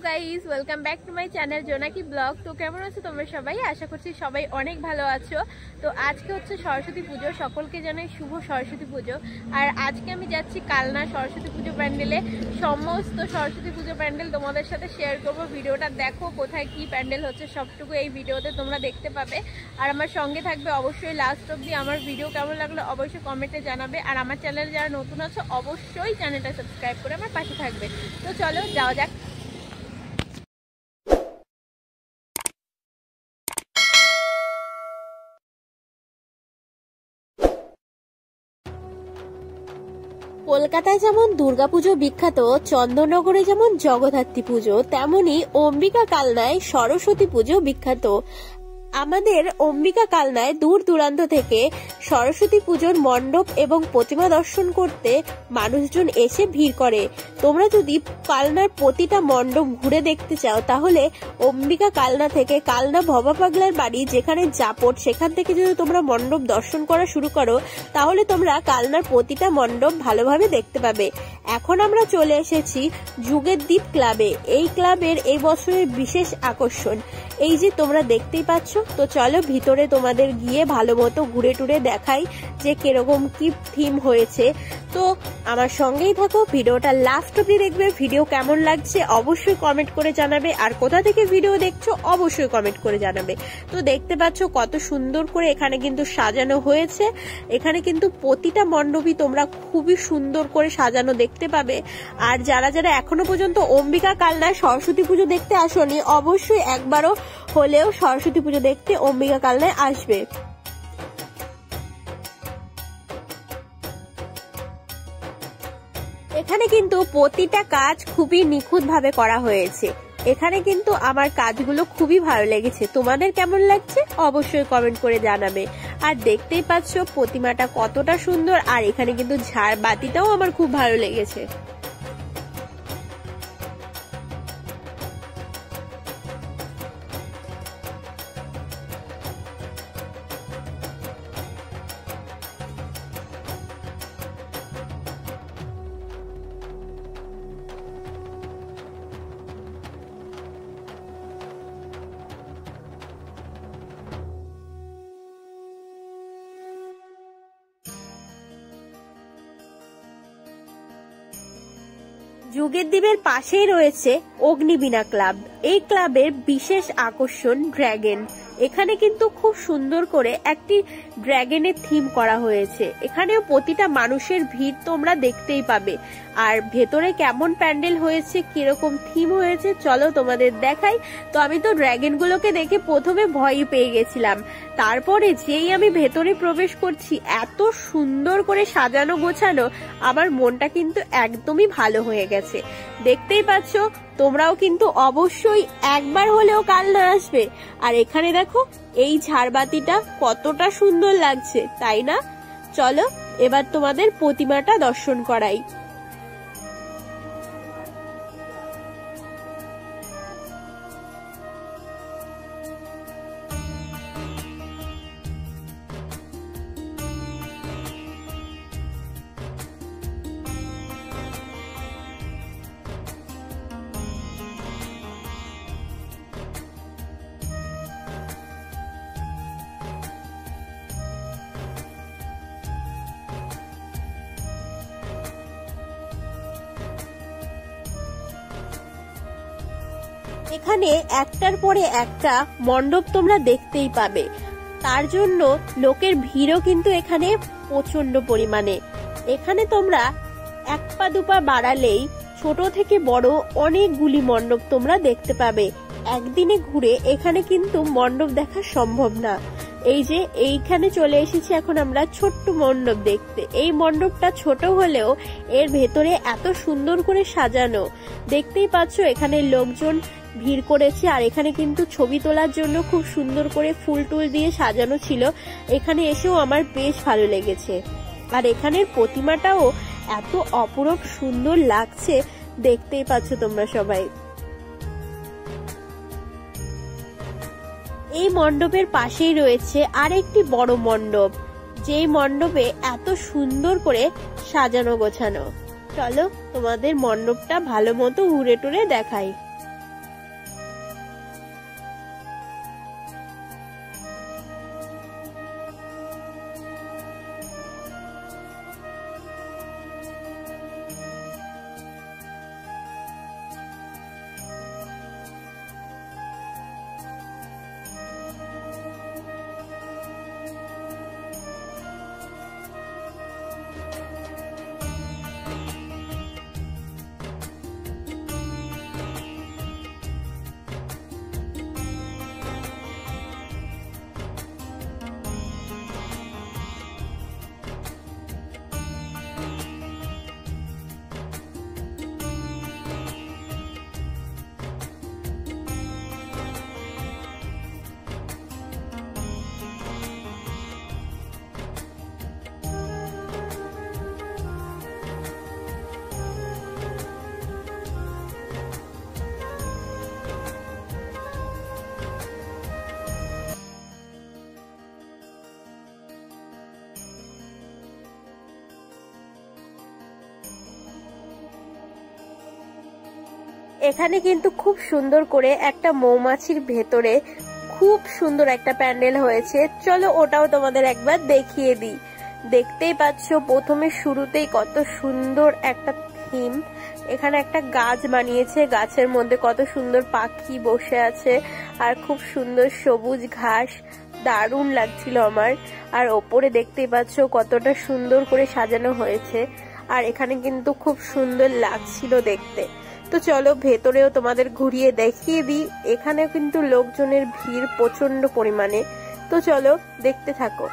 Guys, welcome back to my channel জোনাকি blog. তো কেমন আছো তোমরা সবাই? আশা করছি সবাই অনেক ভালো আছো। তো আজকে হচ্ছে সরস্বতী পুজো, সকলকে জানাই শুভ সরস্বতী পুজো। আর আজকে আমি যাচ্ছি কালনা সরস্বতী পুজো প্যান্ডেলে। সমস্ত সরস্বতী পুজো প্যান্ডেল তোমাদের সাথে শেয়ার করব। ভিডিওটা দেখো, কোথায় কি প্যান্ডেল হচ্ছে সবটুকু এই ভিডিওতে তোমরা দেখতে পাবে। আর আমার সঙ্গে থাকবে অবশ্যই লাস্ট অবধি। আমার ভিডিও কেমন লাগলো অবশ্যই কমেন্টে জানাবে। আর আমার চ্যানেলে যারা নতুন আছো অবশ্যই চ্যানেলটা সাবস্ক্রাইব করে আমার পাশে থাকবে। তো চলো যাওয়া যাক। কলকাতায় যেমন দুর্গাপুজো বিখ্যাত, চন্দননগরে যেমন জগদ্ধাত্রী পুজো, তেমনি অম্বিকা কালনায় সরস্বতী পুজো বিখ্যাত। আমাদের অম্বিকা কালনায় দূর দূরান্ত থেকে সরস্বতী পুজোর মণ্ডপ এবং প্রতিমা দর্শন করতে মানুষজন এসে ভিড় করে। তোমরা যদি কালনার প্রতিটা মণ্ডপ ঘুরে দেখতে চাও তাহলে অম্বিকা কালনা থেকে কালনা ভবা পাগলার বাড়ি যেখানে জাপট, সেখান থেকে যদি তোমরা মণ্ডপ দর্শন করা শুরু করো তাহলে তোমরা কালনার প্রতিটা মণ্ডপ ভালোভাবে দেখতে পাবে। এখন আমরা চলে এসেছি যুগের দ্বীপ ক্লাবে। এই ক্লাবের এই বছরের বিশেষ আকর্ষণ এই যে তোমরা দেখতেই পাচ্ছ। তো চলো ভিতরে তোমাদের গিয়ে ভালো মতো ঘুরে টুরে দেখাই যে কিরকম কি থিম হয়েছে। তো আমার সঙ্গেই থাকো, ভিডিওটা লাস্ট অবধি দেখবে। ভিডিও কেমন লাগছে অবশ্যই কমেন্ট করে জানাবে, আর কোথা থেকে ভিডিও দেখছো অবশ্যই কমেন্ট করে জানাবে। তো দেখতে পাচ্ছ কত সুন্দর করে এখানে কিন্তু সাজানো হয়েছে। এখানে কিন্তু প্রতিটা মণ্ডপই তোমরা খুবই সুন্দর করে সাজানো দেখতে পাবে। আর যারা যারা এখনো পর্যন্ত অম্বিকা কালনায় সরস্বতী পুজো দেখতে আসোনি অবশ্যই একবারও হলেও সরস্বতী পুজো দেখতে অম্বিকা কালনায় আসবে। এখানে কিন্তু প্রতিটা কাজ খুবই নিখুঁত ভাবে করা হয়েছে। এখানে কিন্তু আমার কাজগুলো খুবই ভালো লেগেছে। তোমাদের কেমন লাগছে অবশ্যই কমেন্ট করে জানাবে। আর দেখতেই পাচ্ছ প্রতিমাটা কতটা সুন্দর, আর এখানে কিন্তু ঝাড়বাতিটাও আমার খুব ভালো লেগেছে। যুগের দ্বীপের পাশেই রয়েছে অগ্নিবীণা ক্লাব। এই ক্লাবের বিশেষ আকর্ষণ ড্রাগন। এখানে কিন্তু খুব সুন্দর করে একটি ড্রাগনের থিম করা হয়েছে। এখানেও প্রতিটা মানুষের ভিড় তোমরা দেখতেই পাবে। আর ভেতরে কেমন প্যান্ডেল হয়েছে, কিরকম থিম হয়েছে চলো তোমাদের দেখাই। তো আমি তো ড্রাগন গুলোকে দেখে প্রথমে ভয় পেয়ে গেছিলাম, তারপরে যেই আমি ভেতরে প্রবেশ করছি এত সুন্দর করে সাজানো গোছানো, আমার মনটা কিন্তু একদমই ভালো হয়ে গেছে। দেখতেই পাচ্ছ তোমরাও কিন্তু অবশ্যই একবার হলেও কালনা আসবে। আর এখানে দেখো এই ঝাড়বাতিটা কতটা সুন্দর লাগছে, তাই না? চলো এবার তোমাদের প্রতিমাটা দর্শন করাই। এখানে একটার পরে একটা মণ্ডপ তোমরা দেখতেই পাবে। তার জন্য লোকের ভিড়ও কিন্তু এখানে প্রচন্ড পরিমাণে। এখানে তোমরা এক পা দুপা বাড়ালেই ছোট থেকে বড় অনেকগুলি মণ্ডপ তোমরা দেখতে পাবে। একদিনে ঘুরে এখানে কিন্তু মণ্ডপ দেখা সম্ভব না। এই যে এইখানে চলে এসেছি এখন আমরা ছোট্ট মণ্ডপ দেখতে। এই মণ্ডপটা ছোট হলেও এর ভেতরে এত সুন্দর করে সাজানো। দেখতেই পাচ্ছ এখানে লোকজন ভিড় করেছে। আর এখানে কিন্তু ছবি তোলার জন্য খুব সুন্দর করে ফুল টুল দিয়ে সাজানো ছিল। এখানে এসেও আমার বেশ ভালো লেগেছে। আর এখানের প্রতিমাটাও এত অপরূপ সুন্দর লাগছে, দেখতেই পাচ্ছ তোমরা সবাই। এই মণ্ডপের পাশেই রয়েছে আরেকটি বড় মণ্ডপ, যেই মণ্ডপে এত সুন্দর করে সাজানো গোছানো। চলো তোমাদের মণ্ডপটা ভালো মতো ঘুরে টুরে দেখাই। এখানে কিন্তু খুব সুন্দর করে একটা মৌমাছির ভেতরে খুব সুন্দর একটা প্যান্ডেল হয়েছে। চলো ওটাও তোমাদের একবার দেখিয়ে দিই। দেখতেই পাচ্ছ প্রথমে শুরুতেই কত সুন্দর একটা থিম। এখানে একটা গাছ বানিয়েছে, গাছের মধ্যে কত সুন্দর পাখি বসে আছে আর খুব সুন্দর সবুজ ঘাস, দারুণ লাগছিল আমার। আর ওপরে দেখতেই পাচ্ছ কতটা সুন্দর করে সাজানো হয়েছে, আর এখানে কিন্তু খুব সুন্দর লাগছিল দেখতে। তো চলো ভেতরেও তোমাদের ঘুরিয়ে দেখিয়ে দিই। এখানে কিন্তু লোকজনের ভিড় প্রচন্ড পরিমাণে। তো চলো দেখতে থাকো।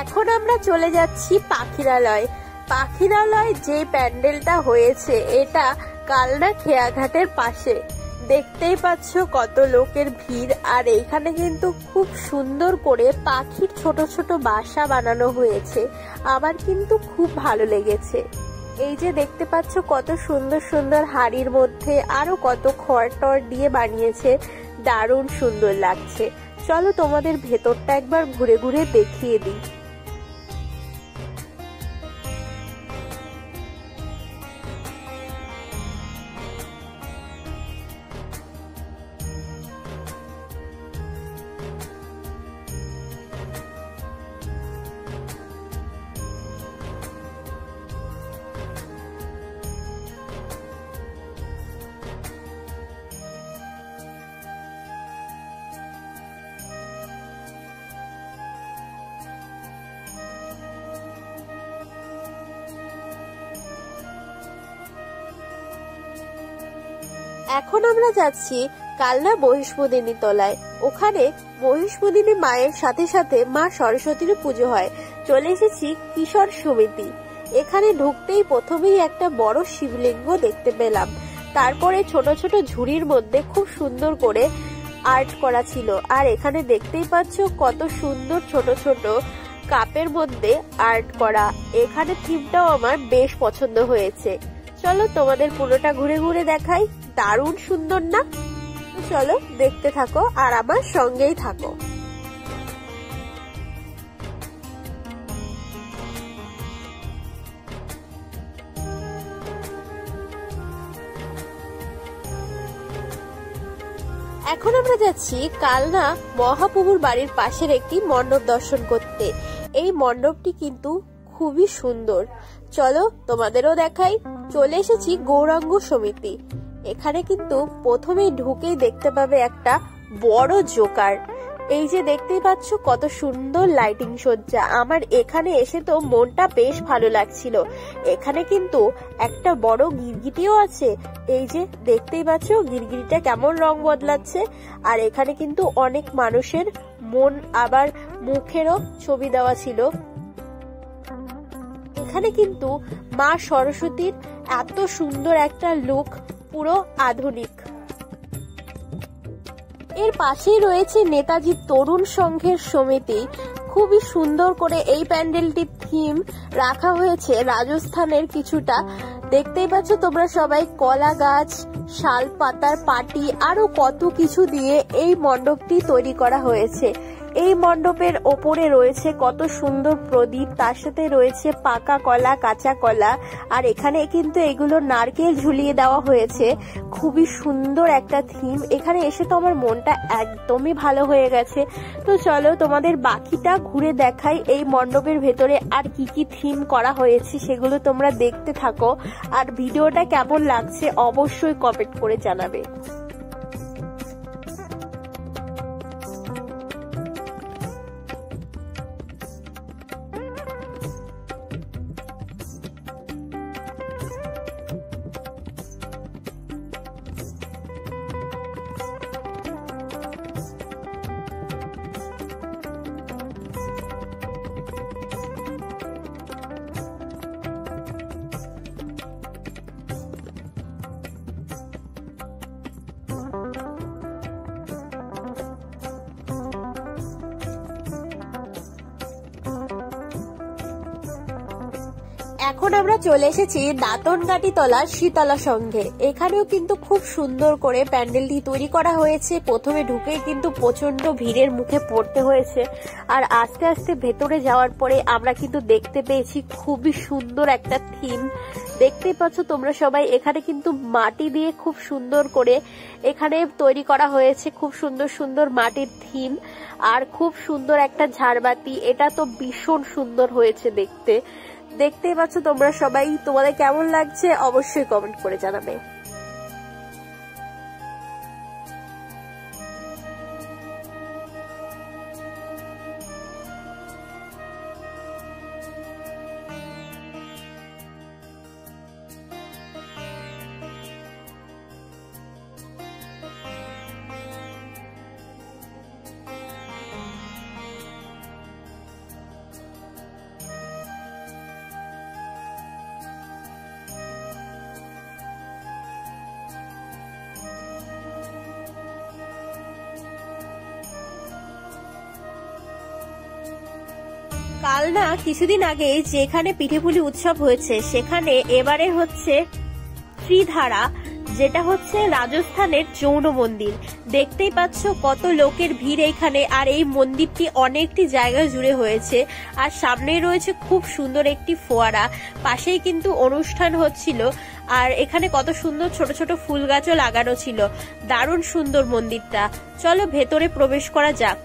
এখন আমরা চলে যাচ্ছি পাখিরালয়। পাখিরালয় যে প্যান্ডেলটা হয়েছে এটা কালনা খেয়াঘাটের পাশে। দেখতেই পাচ্ছ কত লোকের ভিড়, আর এইখানে কিন্তু খুব সুন্দর করে পাখির ছোট ছোট বাসা বানানো হয়েছে। আমার কিন্তু খুব ভালো লেগেছে। এই যে দেখতে পাচ্ছ কত সুন্দর সুন্দর হাড়ির মধ্যে আরো কত খড় টড় দিয়ে বানিয়েছে, দারুণ সুন্দর লাগছে। চলো তোমাদের ভেতরটা একবার ঘুরে ঘুরে দেখিয়ে দিই। এখন আমরা যাচ্ছি কালনা মহিষমদিনী তলায়। ওখানে মহিষমদিনী মায়ের সাথে সাথে মা সরস্বতীর পুজো হয়। চলে এসেছি কিশোর সমিতি। এখানে ঢুকতেই প্রথমেই একটা বড় শিবলিঙ্গ দেখতে পেলাম। তারপরে ছোট ছোট ঝুড়ির মধ্যে খুব সুন্দর করে আর্ট করা ছিল। আর এখানে দেখতেই পাচ্ছ কত সুন্দর ছোট ছোট কাপের মধ্যে আর্ট করা। এখানে থিমটাও আমার বেশ পছন্দ হয়েছে। চলো তোমাদের পুরোটা ঘুরে ঘুরে দেখাই। দারুণ সুন্দর না? চলো দেখতে থাকো আর আমার সঙ্গেই থাকো। এখন আমরা যাচ্ছি কালনা মহাপ্রভুর বাড়ির পাশের একটি মণ্ডপ দর্শন করতে। এই মণ্ডপটি কিন্তু খুবই সুন্দর। চলো তোমাদেরও দেখাই। চলে এসেছি গৌরাঙ্গ সমিতি। এখানে কিন্তু প্রথমেই ঢুকেই দেখতে পাবে একটা বড় জোকার। এই যে দেখতেই পাচ্ছ কত সুন্দর লাইটিং সজ্জা। আমার এখানে এসে তো মনটা বেশ ভালো লাগছিল। এখানে কিন্তু একটা বড় গিরগিটিও আছে। এই যে দেখতেই পাচ্ছ গিরগিটিটা কেমন রং বদলাচ্ছে। আর এখানে কিন্তু অনেক মানুষের মন আবার মুখেরও ছবি দেওয়া ছিল। এখানে কিন্তু মা সরস্বতীর এত সুন্দর একটা লুক, পুরো আধুনিক। এর পাশেই রয়েছে নেতাজি তরুণ সংঘের সমিতি। খুবই সুন্দর করে এই প্যান্ডেলটির থিম রাখা হয়েছে রাজস্থানের কিছুটা। দেখতেই পাচ্ছ তোমরা সবাই কলা গাছ, শাল পাতার পাটি আরো কত কিছু দিয়ে এই মণ্ডপটি তৈরি করা হয়েছে। এই মণ্ডপের ওপরে রয়েছে কত সুন্দর প্রদীপ, তার সাথে রয়েছে পাকা কলা, কাঁচা কলা। আর এখানে কিন্তু এগুলো নারকেল ঝুলিয়ে দেওয়া হয়েছে। খুবই সুন্দর একটা থিম। এখানে এসে তো আমার মনটা একদমই ভালো হয়ে গেছে। তো চলো তোমাদের বাকিটা ঘুরে দেখাই। এই মণ্ডপের ভেতরে আর কি কি থিম করা হয়েছে সেগুলো তোমরা দেখতে থাকো। আর ভিডিওটা কেমন লাগছে অবশ্যই কমেন্ট করে জানাবে। এখন আমরা চলে এসেছি দাঁতনগাটি তলা শীতলা সংঘে। এখানেও কিন্তু খুব সুন্দর করে প্যান্ডেলটি তৈরি করা হয়েছে। প্রথমে ঢুকেই কিন্তু প্রচন্ড ভিড়ের মুখে পড়তে হয়েছে, আর আস্তে আস্তে ভেতরে যাওয়ার পরে আমরা কিন্তু দেখতে পেয়েছি খুবই সুন্দর একটা থিম। দেখতেই পাচ্ছ তোমরা সবাই, এখানে কিন্তু মাটি দিয়ে খুব সুন্দর করে এখানে তৈরি করা হয়েছে, খুব সুন্দর সুন্দর মাটির থিম, আর খুব সুন্দর একটা ঝাড়বাতি। এটা তো ভীষণ সুন্দর হয়েছে দেখতে। দেখতেই পাচ্ছ তোমরা সবাই, তোমাদের কেমন লাগছে অবশ্যই কমেন্ট করে জানাবে। কাল না কিছুদিন আগে যেখানে পিঠেপুলি উৎসব হয়েছে, সেখানে এবারে হচ্ছে ত্রিধারা, যেটা হচ্ছে রাজস্থানের জৌন মন্দির। দেখতেই পাচ্ছ কত লোকের ভিড় এখানে, আর এই মন্দিরটি অনেকটি জায়গা জুড়ে হয়েছে, আর সামনেই রয়েছে খুব সুন্দর একটি ফোয়ারা। পাশেই কিন্তু অনুষ্ঠান হচ্ছিল, আর এখানে কত সুন্দর ছোট ছোট ফুল গাছও লাগানো ছিল। দারুণ সুন্দর মন্দিরটা। চলো ভেতরে প্রবেশ করা যাক।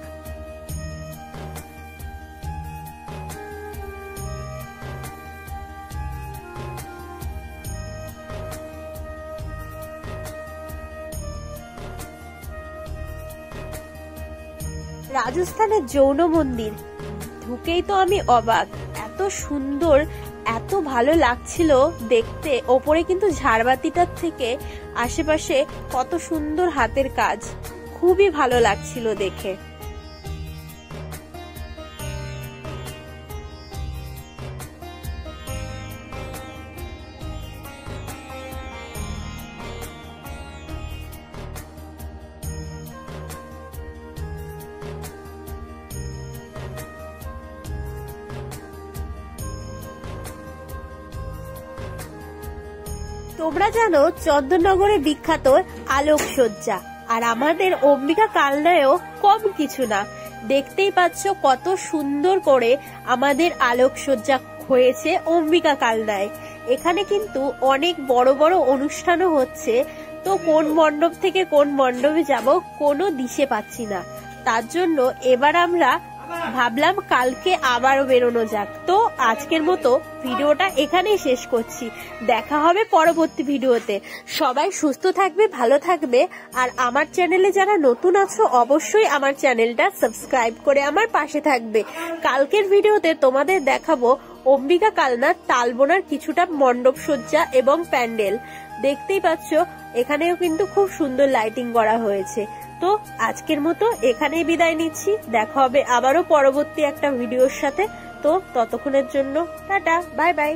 রাজস্থানের যৌন মন্দির ঢুকেই তো আমি অবাক, এত সুন্দর, এত ভালো লাগছিল দেখতে। ওপরে কিন্তু ঝাড়বাতিটার থেকে আশেপাশে কত সুন্দর হাতের কাজ, খুবই ভালো লাগছিল দেখে। তোমরা জানো চন্দননগরে বিখ্যাত আলোকসজ্জা, আর আমাদের অম্বিকা কালনায়ও কম কিছু না। দেখতেই পাচ্ছ কত সুন্দর করে আমাদের আলোকসজ্জা হয়েছে অম্বিকা কালনায়। এখানে কিন্তু অনেক বড় বড় অনুষ্ঠানও হচ্ছে, তো কোন মণ্ডপ থেকে কোন মণ্ডপে যাব কোনো দিশে পাচ্ছি না। তার জন্য এবার আমরা ভাবলাম কালকে আবারও বেরোনো যাক। তো আজকের মতো ভিডিওটা এখানেই শেষ করছি, দেখা হবে পরবর্তী ভিডিওতে। সবাই সুস্থ থাকবে, ভালো থাকবে, আর আমার চ্যানেলে যারা নতুন আছো অবশ্যই আমার চ্যানেলটা সাবস্ক্রাইব করে আমার পাশে থাকবে। কালকের ভিডিওতে তোমাদের দেখাবো অম্বিকা কালনার তালবোনার কিছুটা মণ্ডপ সজ্জা এবং প্যান্ডেল। দেখতেই পাচ্ছ এখানেও কিন্তু খুব সুন্দর লাইটিং করা হয়েছে। তো আজকের মতো এখানেই বিদায় নিচ্ছি, দেখা হবে আবারও পরবর্তী একটা ভিডিওর সাথে। তো ততক্ষণের জন্য টাটা, বাই বাই।